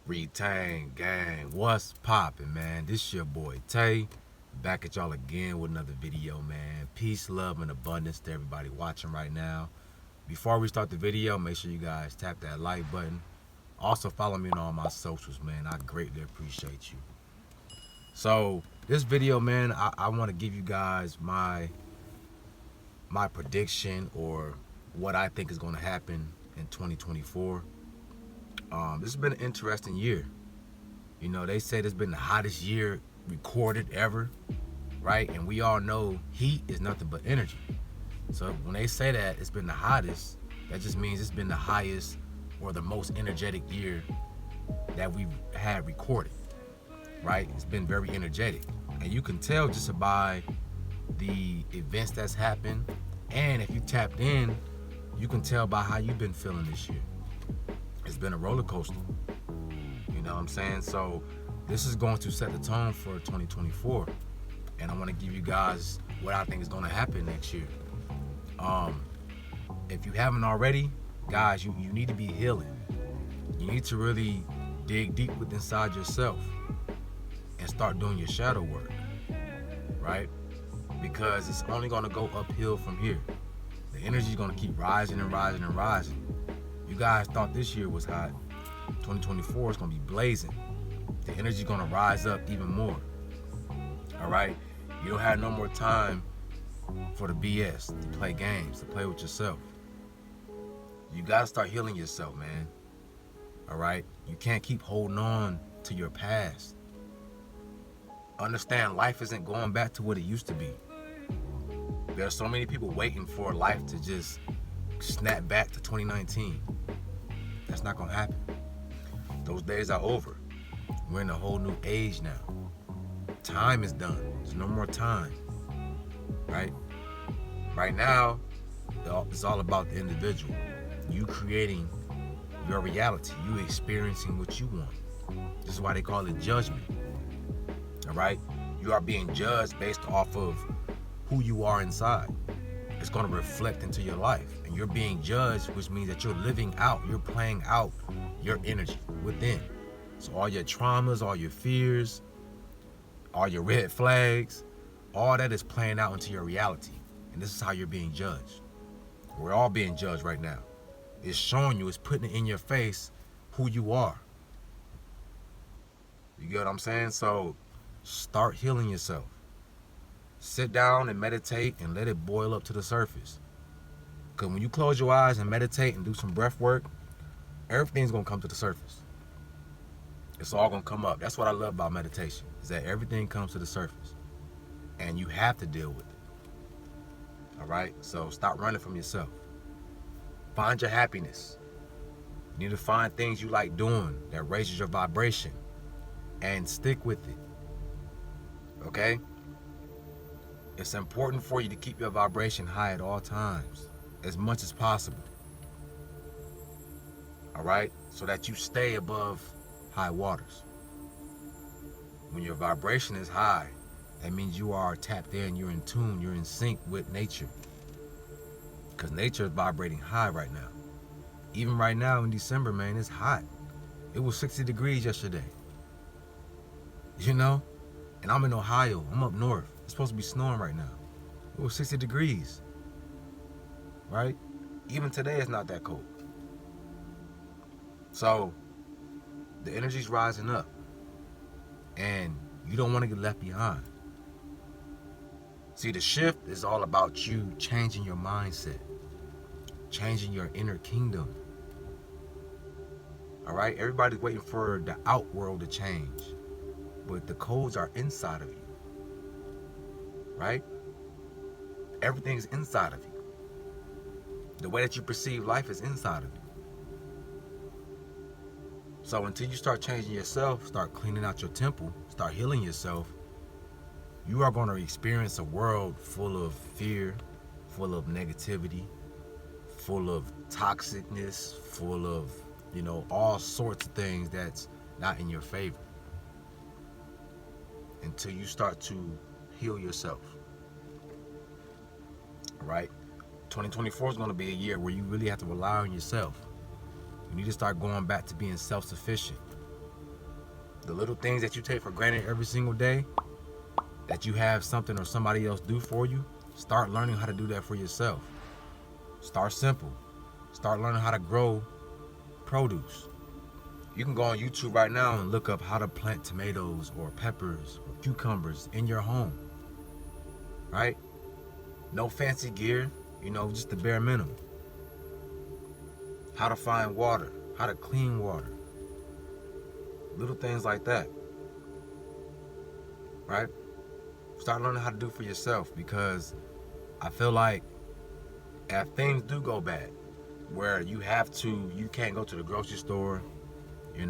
Retain gang, what's poppin', man? This your boy Tay, back at y'all again with another video, man. Peace, love, and abundance to everybody watching right now. Before we start the video, make sure you guys tap that like button. Also follow me on all my socials, man. I greatly appreciate you. So this video, man, I want to give you guys my prediction or what I think is going to happen in 2024. This has been an interesting year. You know, they said it's been the hottest year recorded ever, right? And we all know heat is nothing but energy. So when they say that it's been the hottest, that just means it's been the highest or the most energetic year that we've had recorded, right? It's been very energetic. And you can tell just by the events that's happened. And if you tapped in, you can tell by how you've been feeling this year. It's been a roller coaster. You know what I'm saying? So this is going to set the tone for 2024. And I want to give you guys what I think is going to happen next year. If you haven't already, guys, you need to be healing. You need to really dig deep within inside yourself and start doing your shadow work, right? Because it's only going to go uphill from here. The energy is going to keep rising and rising and rising. You guys thought this year was hot. 2024 is going to be blazing. The energy is going to rise up even more. All right? You don't have no more time for the BS, to play games, to play with yourself. You got to start healing yourself, man. All right? You can't keep holding on to your past. Understand life isn't going back to what it used to be. There are so many people waiting for life to just snap back to 2019. That's not gonna happen. Those days are over. We're in a whole new age now. Time is done. There's no more time, right? Right now, it's all about the individual. You creating your reality. You experiencing what you want. This is why they call it judgment. All right? You are being judged based off of who you are inside. It's going to reflect into your life, and you're being judged, which means that you're living out, you're playing out your energy within. So all your traumas, all your fears, all your red flags, all that is playing out into your reality, and this is how you're being judged. We're all being judged right now. It's showing you, it's putting it in your face who you are. You get what I'm saying? So start healing yourself. Sit down and meditate and let it boil up to the surface. Because when you close your eyes and meditate and do some breath work, everything's going to come to the surface. It's all going to come up. That's what I love about meditation, is that everything comes to the surface. And you have to deal with it. All right? So stop running from yourself. Find your happiness. You need to find things you like doing that raises your vibration and stick with it. Okay? It's important for you to keep your vibration high at all times, as much as possible. All right? So that you stay above high waters. When your vibration is high, that means you are tapped in, you're in tune, you're in sync with nature. Because nature is vibrating high right now. Even right now in December, man, it's hot. It was 60 degrees yesterday. You know? And I'm in Ohio. I'm up north. It's supposed to be snowing right now. It was 60 degrees. Right? Even today it's not that cold. So the energy's rising up. And you don't want to get left behind. See, the shift is all about you changing your mindset. Changing your inner kingdom. All right? Everybody's waiting for the out world to change. But the codes are inside of you. Right? Everything's inside of you. The way that you perceive life is inside of you. So until you start changing yourself, start cleaning out your temple, start healing yourself, you are going to experience a world full of fear, full of negativity, full of toxicness, full of, all sorts of things that's not in your favor. Until you start to heal yourself. All right? 2024 is going to be a year where you really have to rely on yourself. You need to start going back to being self-sufficient. The little things that you take for granted every single day, that you have something or somebody else do for you, start learning how to do that for yourself. Start simple. Start learning how to grow produce. You can go on YouTube right now and look up how to plant tomatoes or peppers or cucumbers in your home, right? No fancy gear, just the bare minimum. How to find water, how to clean water. Little things like that, right? Start learning how to do for yourself, because I feel like if things do go bad, where you can't go to the grocery store, you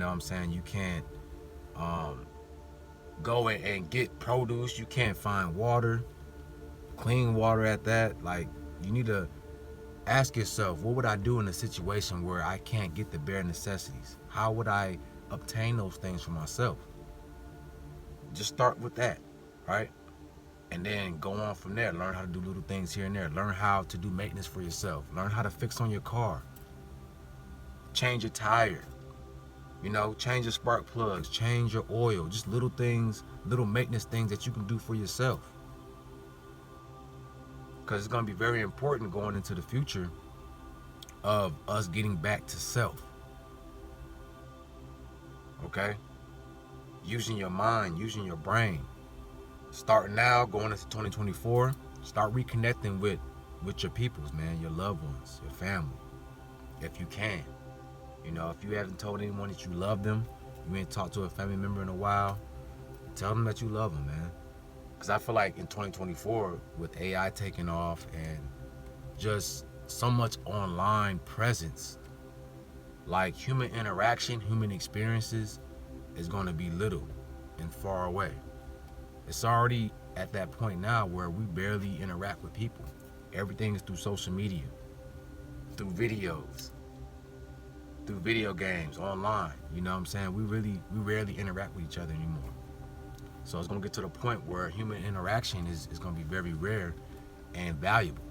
can't go and get produce, you can't find water, clean water at that, like, you need to ask yourself, what would I do in a situation where I can't get the bare necessities? How would I obtain those things for myself? Just start with that, right? And then go on from there. Learn how to do little things here and there. Learn how to do maintenance for yourself. Learn how to fix on your car. Change your tire. Change your spark plugs. Change your oil. Just little things, little maintenance things that you can do for yourself. Because it's going to be very important going into the future of us getting back to self. Okay? Using your mind, using your brain. Starting now, going into 2024, start reconnecting with your peoples, man, your loved ones, your family, if you can. If you haven't told anyone that you love them, you ain't talked to a family member in a while, tell them that you love them, man. Because I feel like in 2024, with AI taking off and just so much online presence, like human interaction, human experiences is going to be little and far away. It's already at that point now where we barely interact with people. Everything is through social media, through videos, through video games, online. We rarely interact with each other anymore. So it's going to get to the point where human interaction is going to be very rare and valuable.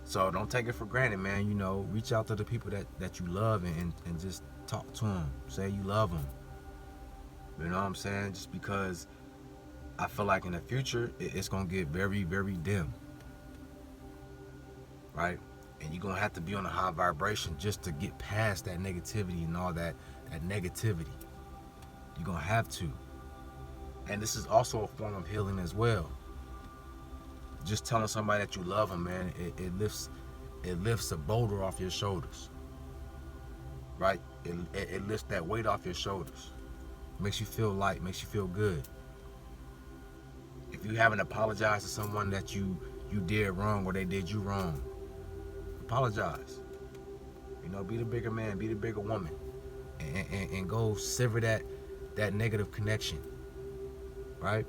So don't take it for granted, man. Reach out to the people that you love and just talk to them. Say you love them. Just because I feel like in the future, it's going to get very, very dim. Right? And you're going to have to be on a high vibration just to get past that negativity and all that negativity. You're going to have to. And this is also a form of healing as well. Just telling somebody that you love them, man, it lifts a boulder off your shoulders. Right? It lifts that weight off your shoulders. Makes you feel light, makes you feel good. If you haven't apologized to someone that you did wrong or they did you wrong, apologize. Be the bigger man, be the bigger woman, and go sever that negative connection. Right?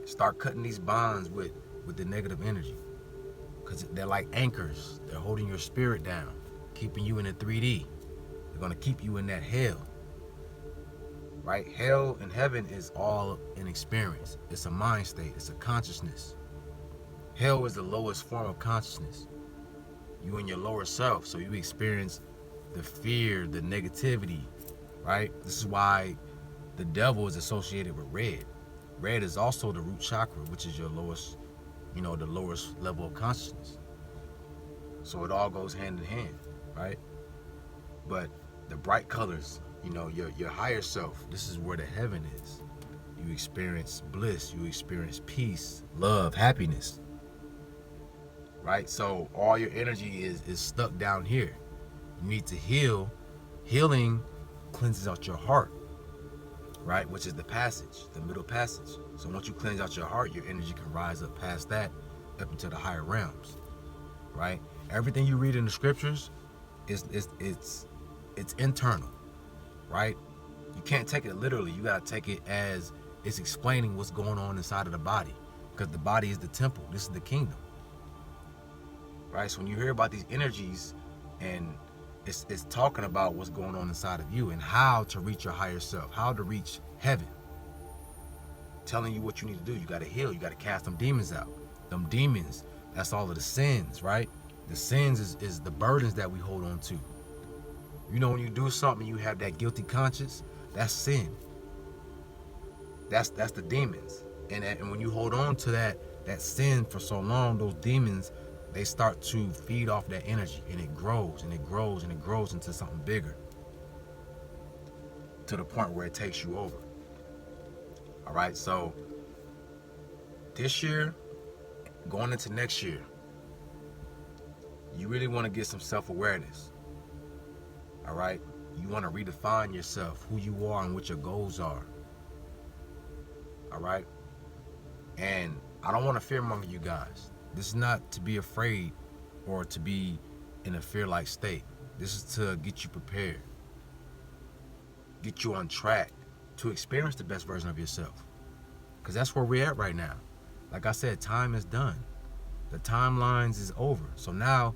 Start cutting these bonds with the negative energy, because they're like anchors. They're holding your spirit down, keeping you in a 3D. They're going to keep you in that hell. Right? Hell and heaven is all an experience. It's a mind state. It's a consciousness. Hell is the lowest form of consciousness. You in your lower self, so you experience the fear, the negativity, right? This is why the devil is associated with red. Red is also the root chakra, which is your lowest, the lowest level of consciousness. So it all goes hand in hand, right? But the bright colors, your higher self, this is where the heaven is. You experience bliss, you experience peace, love, happiness. Right? So all your energy is stuck down here. You need to heal. Healing cleanses out your heart, right? Which is the passage, the middle passage. So once you cleanse out your heart, your energy can rise up past that, up into the higher realms, right? Everything you read in the scriptures it's internal, right? You can't take it literally. You gotta take it as it's explaining what's going on inside of the body, because the body is the temple. This is the kingdom, right? So when you hear about these energies, and it's talking about what's going on inside of you and how to reach your higher self, how to reach heaven, telling you what you need to do. You got to heal. You got to cast them demons out. Them demons, that's all of the sins, right? The sins is the burdens that we hold on to. You know, when you do something, you have that guilty conscience. That's sin. That's the demons. And when you hold on to that sin for so long, those demons, they start to feed off that energy, and it grows and it grows and it grows into something bigger, to the point where it takes you over. All right, so this year, going into next year, you really want to get some self-awareness. All right, you want to redefine yourself, who you are and what your goals are. All right, and I don't want to fearmonger you guys. This is not to be afraid or to be in a fear-like state. This is to get you prepared, get you on track to experience the best version of yourself. Because that's where we're at right now. Like I said, time is done. The timelines is over. So now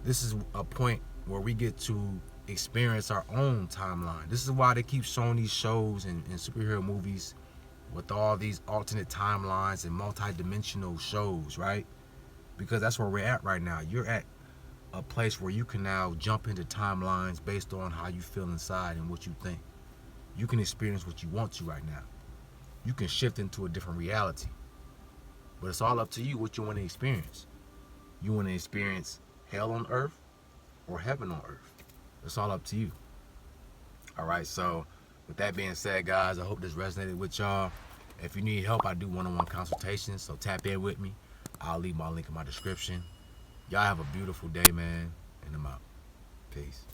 this is a point where we get to experience our own timeline. This is why they keep showing these shows and superhero movies with all these alternate timelines and multi-dimensional shows, right? Because that's where we're at right now. You're at a place where you can now jump into timelines based on how you feel inside and what you think. You can experience what you want to right now. You can shift into a different reality. But it's all up to you what you want to experience. You want to experience hell on earth or heaven on earth. It's all up to you. All right, so with that being said, guys, I hope this resonated with y'all. If you need help, I do one-on-one consultations, so tap in with me. I'll leave my link in my description. Y'all have a beautiful day, man, and I'm out. Peace.